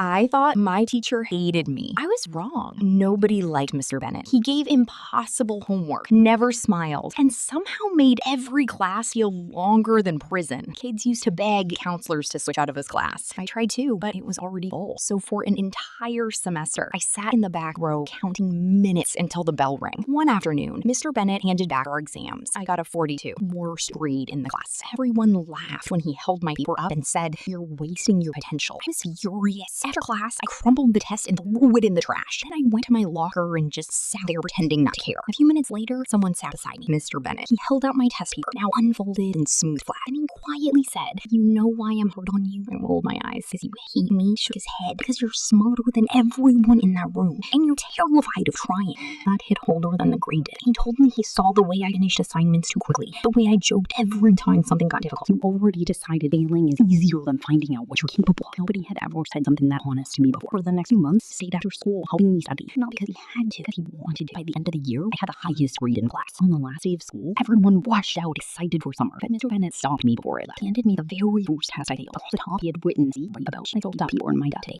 I thought my teacher hated me. I was wrong. Nobody liked Mr. Bennett. He gave impossible homework, never smiled, and somehow made every class feel longer than prison. Kids used to beg counselors to switch out of his class. I tried too, but it was already full. So for an entire semester, I sat in the back row counting minutes until the bell rang. One afternoon, Mr. Bennett handed back our exams. I got a 42, worst grade in the class. Everyone laughed when he held my paper up and said, "You're wasting your potential." I was furious. After class, I crumpled the test and threw it in the trash. Then I went to my locker and just sat there pretending not to care. A few minutes later, someone sat beside me, Mr. Bennett. He held out my test paper, now unfolded and smooth flat, and he quietly said, "You know why I'm hard on you?" I rolled my eyes. "Because you hate me?" Shook his head. "Because you're smarter than everyone in that room, and you're terrified of trying." That hit harder than the grade did. He told me he saw the way I finished assignments too quickly, the way I joked every time something got difficult. You already decided failing is easier than finding out what you're capable of. Nobody had ever said something that honest to me before. For the next few months, stayed after school helping me study. Not because he had to, because he wanted to. By the end of the year, I had the highest grade in class. On the last day of school, everyone washed out excited for summer. But Mr. Bennett stopped me before I left. He handed me the very first test I failed. Across the top, he had written, "See, right about." I filled up here in my gut today.